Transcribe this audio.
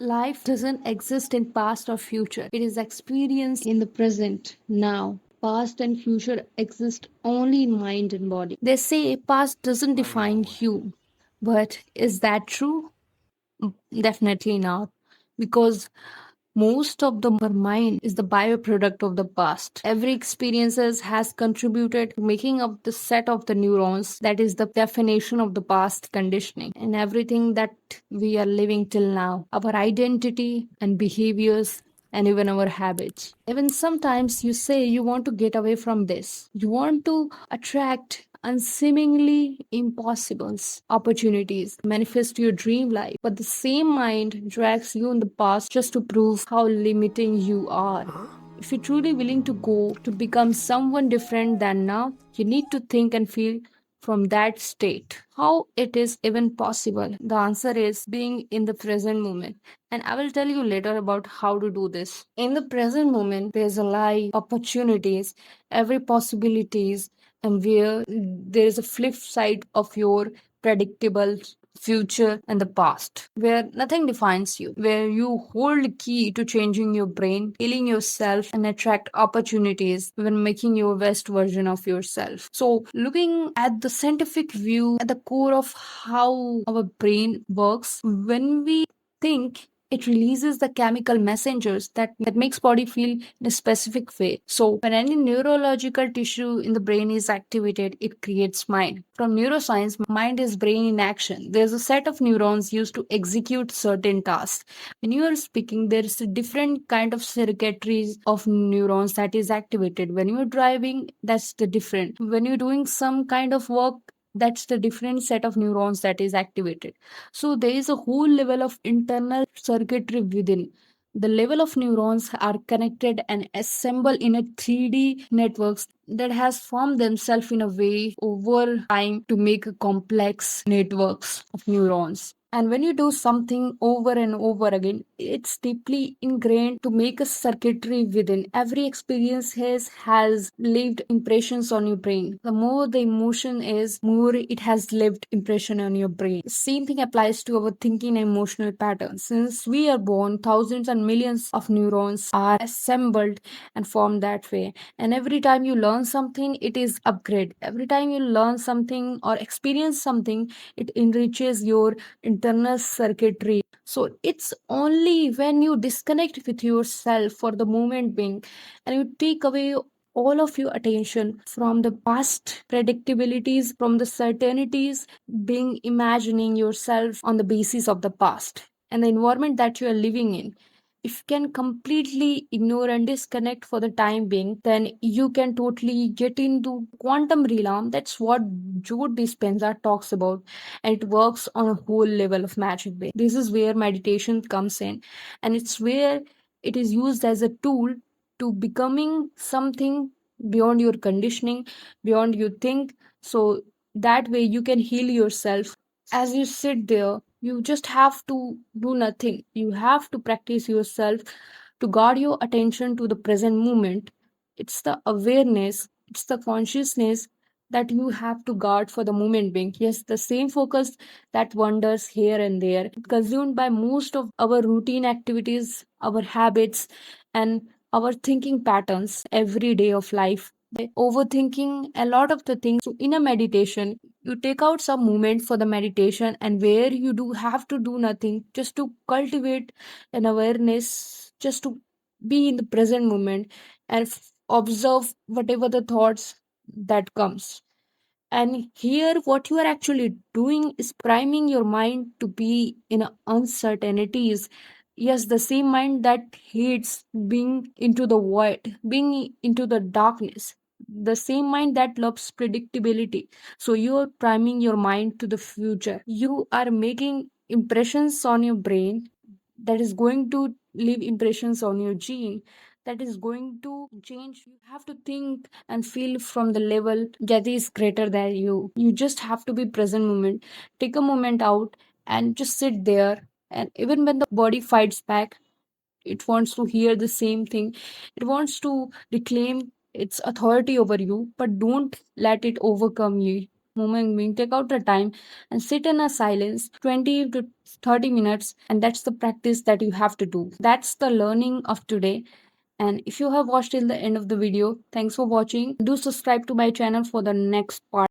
Life doesn't exist in past or future. It is experienced in the present, now. Past and future exist only in mind and body. They say past doesn't define you. But is that true? Definitely not. Because most of the mind is the byproduct of the past. Every experiences has contributed to making up the set of the neurons that is the definition of the past conditioning and everything that we are living till now. Our identity and behaviors and even our habits. Even sometimes you say you want to get away from this. You want to attract unseemingly impossible opportunities, manifest your dream life. But the same mind drags you in the past just to prove how limiting you are. If you're truly willing to go to become someone different than now, you need to think and feel from that state. How it is even possible? The answer is being in the present moment. And I will tell you later about how to do this. In the present moment, there's a life, opportunities, every possibilities, and where there is a flip side of your predictable future and the past, where nothing defines you, where you hold the key to changing your brain, healing yourself, and attract opportunities when making your best version of yourself. So, looking at the scientific view at the core of how our brain works, when we think it releases the chemical messengers that makes body feel in a specific way. So when any neurological tissue in the brain is activated, it creates mind. From neuroscience, mind is brain in action. There's a set of neurons used to execute certain tasks. When you are speaking, there is a different kind of circuitry of neurons that is activated. When you're driving, that's the different. When you're doing some kind of work, that's the different set of neurons that is activated. So there is a whole level of internal circuitry within. The level of neurons are connected and assembled in a 3D networks that has formed themselves in a way over time to make a complex networks of neurons. And when you do something over and over again, it's deeply ingrained to make a circuitry within. Every experience has lived impressions on your brain. The more the emotion is, more it has lived impression on your brain. Same thing applies to our thinking and emotional patterns. Since we are born, thousands and millions of neurons are assembled and formed that way. And every time you learn something, it is upgrade. Every time you learn something or experience something, it enriches your internal circuitry. So it's only when you disconnect with yourself for the moment being and you take away all of your attention from the past predictabilities, from the certainties, being imagining yourself on the basis of the past and the environment that you are living in. If you can completely ignore and disconnect for the time being, then you can totally get into quantum realm. That's what Joe Dispenza talks about, and it works on a whole level of magic way. This is where meditation comes in, and it's where it is used as a tool to becoming something beyond your conditioning, beyond you think. So that way you can heal yourself. As you sit there, you just have to do nothing. You have to practice yourself to guard your attention to the present moment. It's the awareness, it's the consciousness that you have to guard for the moment being. Yes, the same focus that wanders here and there, consumed by most of our routine activities, our habits, and our thinking patterns every day of life. By overthinking a lot of the things. So, in a meditation, you take out some moment for the meditation, and where you do have to do nothing, just to cultivate an awareness, just to be in the present moment and observe whatever the thoughts that comes. And here, what you are actually doing is priming your mind to be in uncertainties. Yes, the same mind that hates being into the void, being into the darkness. The same mind that loves predictability. So you are priming your mind to the future. You are making impressions on your brain that is going to leave impressions on your gene, that is going to change. You have to think and feel from the level that is greater than you. You just have to be present moment. Take a moment out and just sit there, and even when the body fights back, it wants to hear the same thing. It wants to reclaim its authority over you, but don't let it overcome you. moment being. Take out the time and sit in a silence 20 to 30 minutes, and that's the practice that you have to do. That's the learning of today. And if you have watched till the end of the video, thanks for watching. Do subscribe to my channel for the next part.